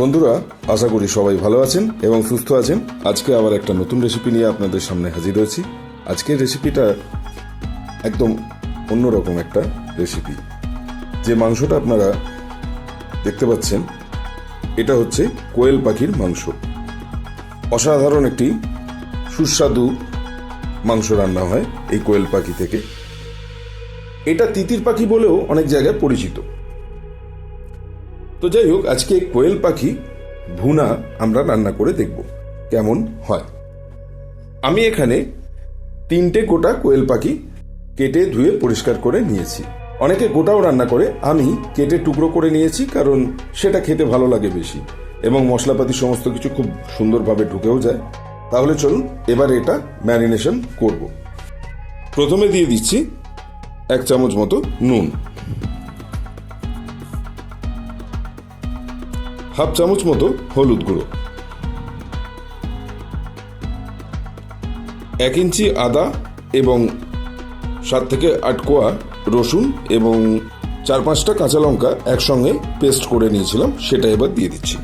বন্ধুরা, আশা করি সবাই ভালো আছেন এবং সুস্থ আছেন। আজকে আবার একটা নতুন রেসিপি নিয়ে আপনাদের সামনে হাজির হয়েছি। আজকের রেসিপিটা একদম অন্যরকম একটা রেসিপি। যে মাংসটা আপনারা দেখতে পাচ্ছেন এটা হচ্ছে কোয়েল পাখির মাংস। অসাধারণ একটি সুস্বাদু মাংস রান্না হয় এই কোয়েল পাখি থেকে। এটা তিতির পাখি বলেও অনেক জায়গায় পরিচিত। তো যাই হোক, আজকে কোয়েল পাখি ভুনা আমরা রান্না করে দেখব কেমন হয়। আমি এখানে 3টে গোটা কোয়েল পাখি কেটে ধুয়ে পরিষ্কার করে নিয়েছি। অনেকে গোটাও রান্না করে, আমি কেটে টুকরো করে নিয়েছি কারণ সেটা খেতে ভালো লাগে বেশি এবং মশলাপাতি সমস্ত কিছু খুব সুন্দরভাবে ঢুকেও যায়। তাহলে চলুন এবার এটা ম্যারিনেশন করব। প্রথমে দিয়ে দিচ্ছি 1 চামচ মতো নুন, 1/2 চামচ মতো হলুদ গুঁড়ো, 1 ইঞ্চি আদা এবং 7 থেকে 8 কোয়া রসুন এবং 4-5টা কাঁচা লঙ্কা একসঙ্গে পেস্ট করে নিয়েছিলাম, সেটা এবার দিয়ে দিচ্ছি।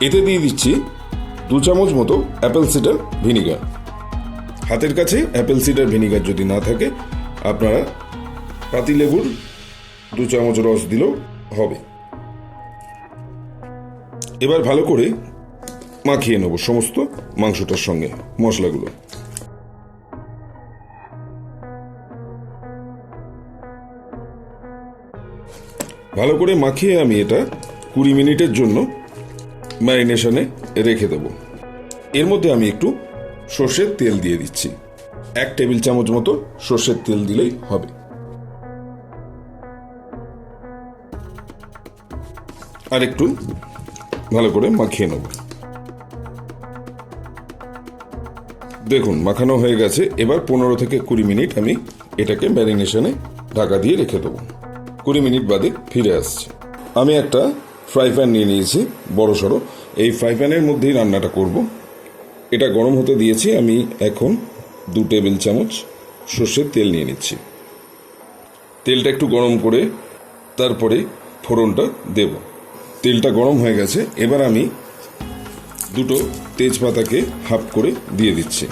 এতে দিয়ে দিচ্ছি 2 চামচ মতো অ্যাপেল সিডার ভিনিগার। হাতের কাছে অ্যাপেল সিডার ভিনিগার যদি না থাকে আপনারা পাতিলেবুর 2 চামচ রস দিলেও হবে। এবার ভালো করে মাখিয়ে নেব সমস্ত মাংসটার সঙ্গে মশলাগুলো। ভালো করে মাখিয়ে আমি এটা 20 মিনিটের জন্য ম্যারিনেশনে রেখে দেব। এর মধ্যে আমি একটু সর্ষের তেল দিয়ে দিচ্ছি। 1 টেবিল চামচ মতো সর্ষের তেল দিলেই হবে। আর একটু ভালো করে মাখিয়ে নেব। দেখুন মাখানো হয়ে গেছে। এবার 15 থেকে 20 মিনিট আমি এটাকে ম্যারিনেশনে ঢাকা দিয়ে রেখে দেবো। 20 মিনিট বাদে ফিরে আসছি। আমি একটা ফ্রাই প্যান নিয়ে নিয়েছি বড় সড়ো। এই ফ্রাই প্যানের মধ্যেই রান্নাটা করব। এটা গরম হতে দিয়েছি। আমি এখন 2 টেবিল চামচ সর্ষের তেল নিয়ে নিচ্ছি। তেলটা একটু গরম করে তারপরে ফোড়নটা দেব। তেলটা গরম হয়ে গেছে। এবার আমি 2টো তেজপাতাকে হাফ করে দিয়ে দিচ্ছি।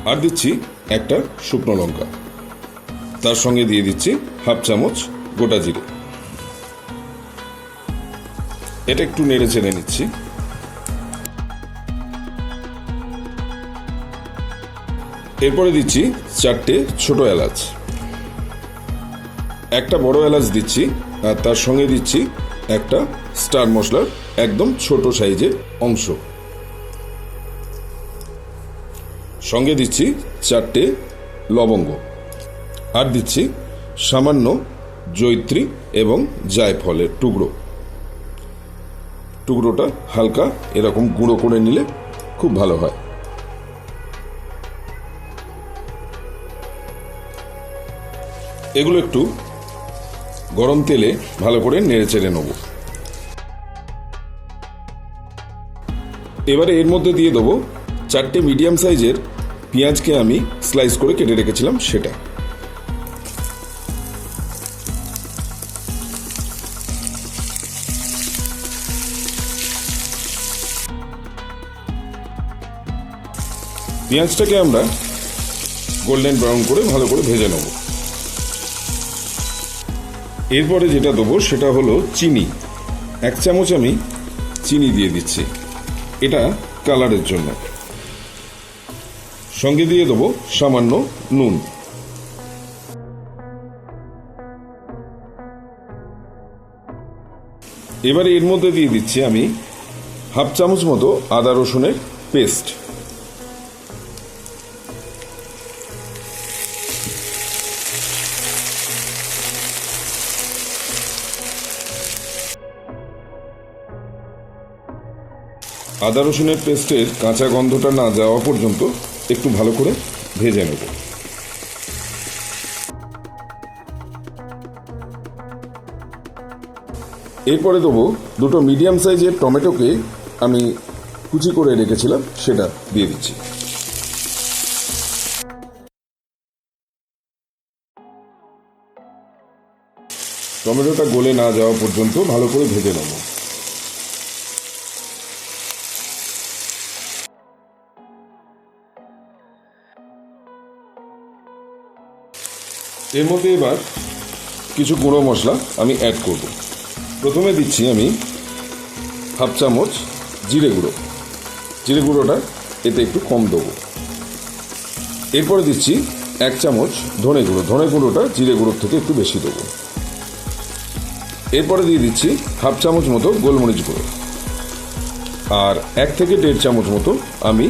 আর দিচ্ছি একটা শুকনো লঙ্কা। তার সঙ্গে দিয়ে দিচ্ছি 1/2 চামচ গোটা জিরে। এটা একটু নেড়ে চেড়ে নিচ্ছি। এরপরে দিচ্ছি 4টে ছোট এলাচ, একটা বড় এলাচ দিচ্ছি, আর তার সঙ্গে দিচ্ছি একটা স্টার মশলার একদম ছোট সাইজের অংশ। সঙ্গে দিচ্ছি 4টে লবঙ্গ, আর দিচ্ছি সামান্য জয়িত্রী এবং জায়ফলের টুকরোটা হালকা এরকম গুঁড়ো করে নিলে খুব ভালো হয়। এগুলো একটু গরম তেলে ভালো করে নেড়ে চেড়ে নেব। এবারে এর মধ্যে দিয়ে দেবো 4টে মিডিয়াম সাইজের পেঁয়াজকে আমি স্লাইস করে কেটে রেখেছিলাম সেটা। পেঁয়াজটাকে আমরা গোল্ডেন ব্রাউন করে ভালো করে ভেজে নেব। এরপরে যেটা দেবো সেটা হলো চিনি। 1 চামচ আমি চিনি দিয়ে দিচ্ছি, এটা কালারের জন্য। সঙ্গে দিয়ে দেবো সামান্য নুন। এবারে এর মধ্যে দিয়ে দিচ্ছি আমি 1/2 চামচ মতো আদা রসুনের পেস্ট। আদা রসুনের পেস্টের কাঁচা গন্ধটা না যাওয়া পর্যন্ত একটু ভালো করে ভেজে নেব। এরপরে দেবো 2টো মিডিয়াম সাইজের টমেটোকে আমি কুচি করে রেখেছিলাম, সেটা দিয়ে দিচ্ছি। টমেটোটা গলে না যাওয়া পর্যন্ত ভালো করে ভেজে নেব। এর মধ্যে এবার কিছু গুঁড়ো মশলা আমি অ্যাড করব। প্রথমে দিচ্ছি আমি হাফ চামচ জিরে গুঁড়ো। জিরে গুঁড়োটা এতে একটু কম দেবো। এরপরে দিচ্ছি 1 চামচ ধনে গুঁড়ো। ধনে গুঁড়োটা জিরে গুঁড়োর থেকে একটু বেশি দেবো। এরপরে দিয়ে দিচ্ছি হাফ চামচ মতো গোলমরিচ গুঁড়ো, আর 1 থেকে 1.5 চামচ মতো আমি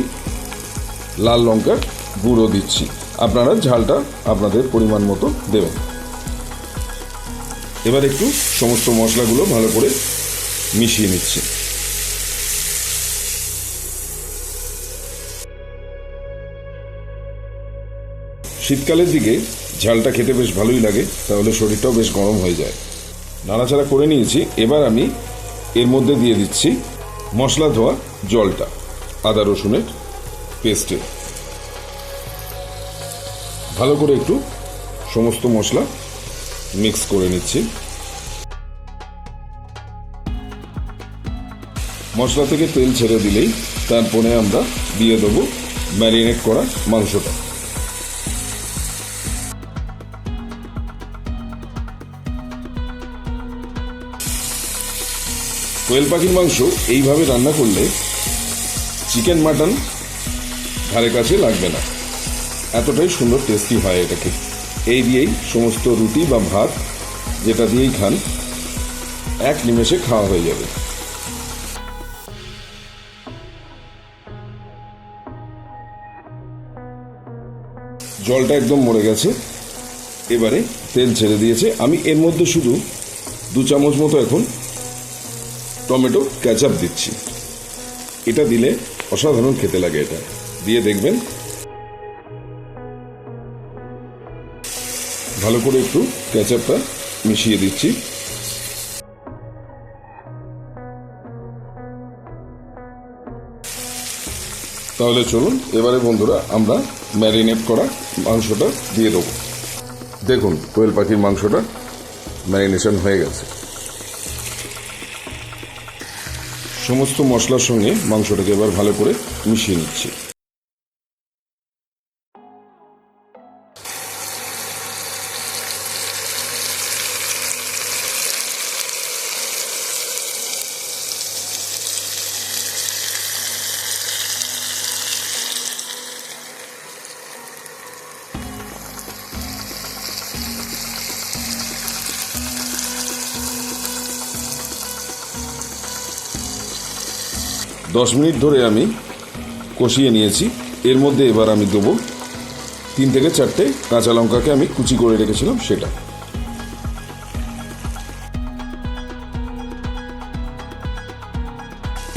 লাল লঙ্কার গুঁড়ো দিচ্ছি। আপনারা ঝালটা আপনাদের পরিমাণ মতো দেবেন। এবার একটু সমস্ত মশলাগুলো ভালো করে মিশিয়ে নিচ্ছি। শীতকালের দিকে ঝালটা খেতে বেশ ভালোই লাগে, তাহলে শরীরটাও বেশ গরম হয়ে যায়। নাড়াচাড়া করে নিয়েছি। এবার আমি এর মধ্যে দিয়ে দিচ্ছি মশলা ধোয়া জলটা, আদা রসুনের পেস্টে। ভালো করে একটু সমস্ত মশলা মিক্স করে নিচ্ছি। মশলা থেকে তেল ছেড়ে দিলেই তারপরে আমরা দিয়ে দেবো ম্যারিনেট করা মাংসটা। কোয়েল পাখির মাংস এইভাবে রান্না করলে চিকেন মাটন ধারে কাছে লাগবে না, এতটাই সুন্দর টেস্টি হয় এটাকে। এই দিয়েই সমস্ত রুটি বা ভাত যেটা দিয়েই খান, এক নিমেষে খাওয়া হয়ে যাবে। জলটা একদম মরে গেছে, এবারে তেল ছেড়ে দিয়েছে। আমি এর মধ্যে শুধু 2 চামচ মতো এখন টমেটো কেচাপ দিচ্ছি। এটা দিলে অসাধারণ খেতে লাগে। এটা দিয়ে দেখবেন। ভালো করে একটু কেচাপটা মিশিয়ে দিচ্ছি। তাহলে চলুন এবারে বন্ধুরা আমরা ম্যারিনেট করা মাংসটা দিয়ে দেবো। দেখুন কোয়েল পাখির মাংসটা ম্যারিনেশন হয়ে গেছে। সমস্ত মশলার সঙ্গে মাংসটাকে এবার ভালো করে মিশিয়ে নিচ্ছি। দশ মিনিট ধরে আমি কষিয়ে নিয়েছি। এর মধ্যে এবার আমি দেবো 3 থেকে 4টে কাঁচা লঙ্কাকে আমি কুচি করে রেখেছিলাম সেটা।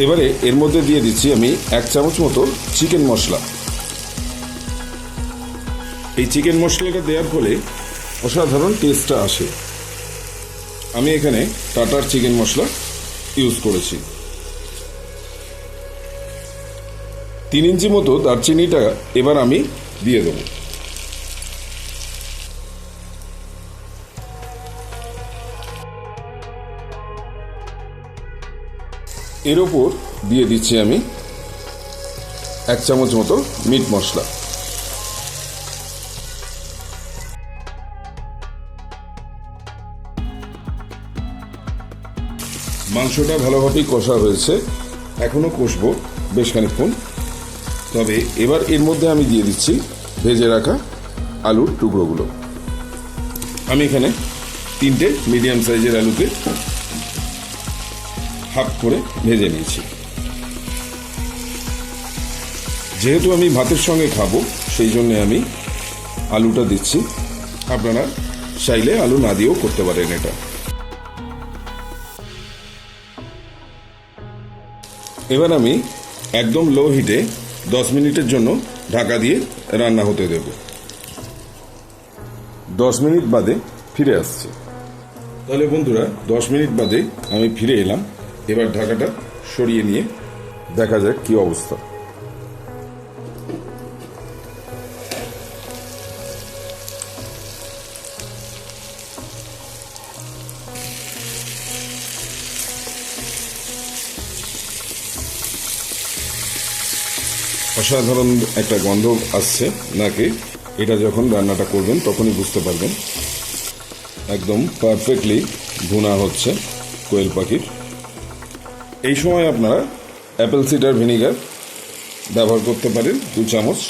এবারে এর মধ্যে দিয়ে দিচ্ছি আমি 1 চামচ মতো চিকেন মশলা। এই চিকেন মশলাটা দেওয়ার ফলে অসাধারণ টেস্টটা আসে। আমি এখানে টাটার চিকেন মশলা ইউজ করেছি। 3 ইঞ্চি মতো দারচিনিটা এবার আমি দিয়ে দেব। এর ওপর দিয়ে দিচ্ছি আমি 1 চামচ মতো মিট মশলা। মাংসটা ভালোভাবেই কষা হয়েছে, এখনো কষবো বেশ খানিকক্ষণ। তবে এবার এর মধ্যে আমি দিয়ে দিচ্ছি ভেজে রাখা আলুর টুকরোগুলো। আমি এখানে 3টে মিডিয়াম সাইজের আলুকে হাফ করে ভেজে নিয়েছি। যেহেতু আমি ভাতের সঙ্গে খাবো সেই জন্য আমি আলুটা দিচ্ছি। আপনারা চাইলে আলু না দিয়েও করতে পারেন এটা। এবার আমি একদম লো হিটে 10 মিনিটের জন্য ঢাকা দিয়ে রান্না হতে দেব। 10 মিনিট বাদে ফিরে আসছি। তাহলে বন্ধুরা 10 মিনিট বাদে আমি ফিরে এলাম। এবার ঢাকাটা সরিয়ে নিয়ে দেখা যাক কি অবস্থা। অসাধারণ একটা গন্ধ আসছে নাকি। এটা যখন রান্নাটা করবেন তখনই বুঝতে পারবেন একদম পারফেক্টলি ভুনা হচ্ছে কোয়েল পাখির। এই সময় আপনারা অ্যাপেল সিডার ভিনিগার ব্যবহার করতে পারেন 2 চামচ।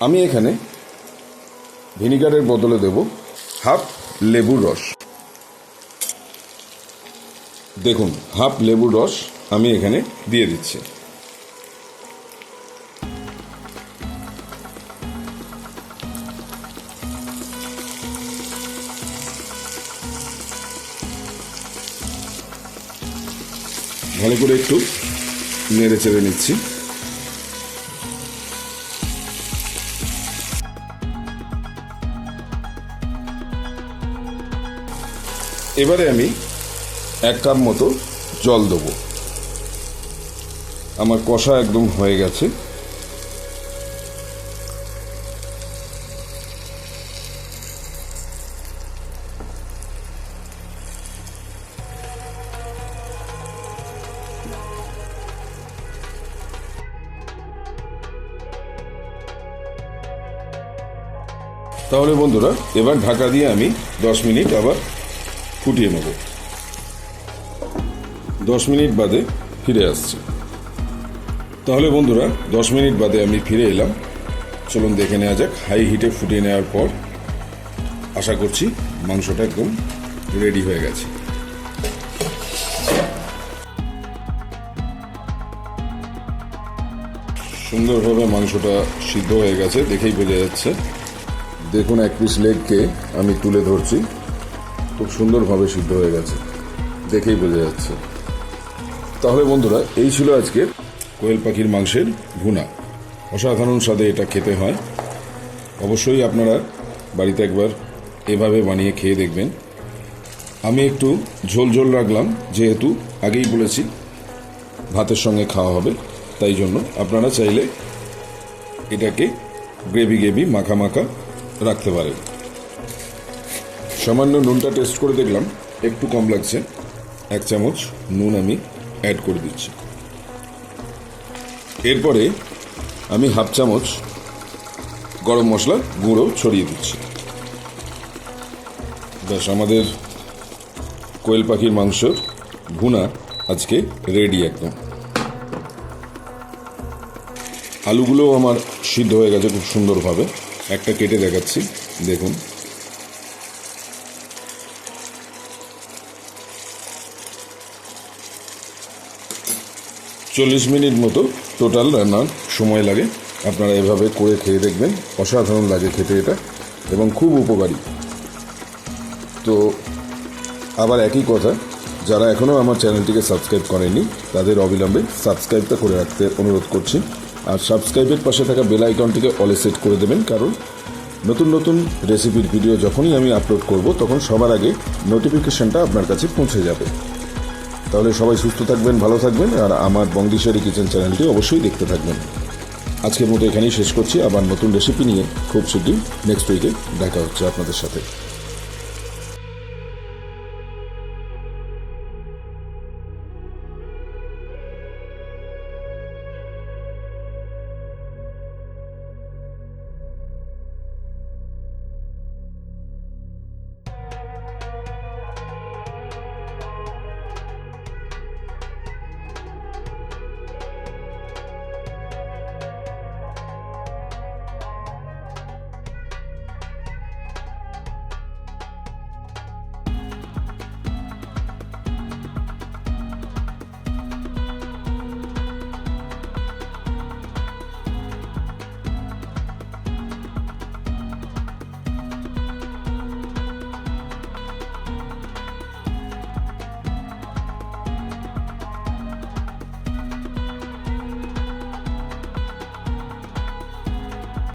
আমি এখানে ভিনিগারের বদলে দেব হাফ লেবুর রস। দেখুন, হাফ লেবুর রস আমি এখানে দিয়ে দিচ্ছি। ভালো করে একটু নেড়ে চেড়ে নিচ্ছি। এবারে আমি 1 কাপ মতো জল দেবো। আমার কষা একদম হয়ে গেছে। তাহলে বন্ধুরা, এবার ঢাকা দিয়ে আমি 10 মিনিট আবার ফুটিয়ে নেব। 10 মিনিট বাদে ফিরে আসছি। তাহলে বন্ধুরা, 10 মিনিট বাদে আমি ফিরে এলাম। চলুন দেখে নেওয়া যাক। হাই হিটে ফুটিয়ে নেওয়ার পর আশা করছি মাংসটা একদম রেডি হয়ে গেছে। সুন্দরভাবে মাংসটা সিদ্ধ হয়ে গেছে, দেখেই বোঝা যাচ্ছে। দেখুন, 1 পিস লেগকে আমি তুলে ধরছি, খুব সুন্দরভাবে সিদ্ধ হয়ে গেছে, দেখেই বোঝা যাচ্ছে। তাহলে বন্ধুরা, এই ছিল আজকের কোয়েল পাখির মাংসের ভুনা। অসাধারণ স্বাদে এটা খেতে হয়। অবশ্যই আপনারা বাড়িতে একবার এভাবে বানিয়ে খেয়ে দেখবেন। আমি একটু ঝোল ঝোল রাখলাম, যেহেতু আগেই বলেছি ভাতের সঙ্গে খাওয়া হবে, তাই জন্য আপনারা চাইলে এটাকে গ্রেভি গ্রেভি মাখা মাখা রাখতে পারেন। সামান্য নুনটা টেস্ট করে দেখলাম, একটু কম লাগছে। 1 চামচ নুন আমি অ্যাড করে দিচ্ছি। এরপরে আমি হাফ চামচ গরম মশলা গুঁড়ো ছড়িয়ে দিচ্ছি। ব্যাস, আমাদের কোয়েল পাখির মাংসর ভুনা আজকে রেডি একদম। আলুগুলোও আমার সিদ্ধ হয়ে গেছে খুব সুন্দরভাবে। একটা কেটে দেখাচ্ছি, দেখুন। চল্লিশ মিনিট মতো টোটাল রান্নার সময় লাগে। আপনারা এভাবে করে খেয়ে দেখবেন, অসাধারণ লাগে খেতে এটা, এবং খুব উপকারী। তো আবার একই কথা, যারা এখনও আমার চ্যানেলটিকে সাবস্ক্রাইব করেননি তাদের অবিলম্বে সাবস্ক্রাইবটা করে রাখতে অনুরোধ করছি। আর সাবস্ক্রাইবের পাশে থাকা বেল আইকনটিকে অলে সেট করে দেবেন, কারণ নতুন নতুন রেসিপির ভিডিও যখনই আমি আপলোড করব তখন সবার আগে নোটিফিকেশনটা আপনার কাছে পৌঁছে যাবে। তাহলে সবাই সুস্থ থাকবেন, ভালো থাকবেন, আর আমার বংদিশারি কিচেন চ্যানেলটি অবশ্যই দেখতে থাকবেন। আজকের মতো এখানেই শেষ করছি। আবার নতুন রেসিপি নিয়ে খুব শীঘ্রই নেক্সট উইকে দেখা হচ্ছে আপনাদের সাথে।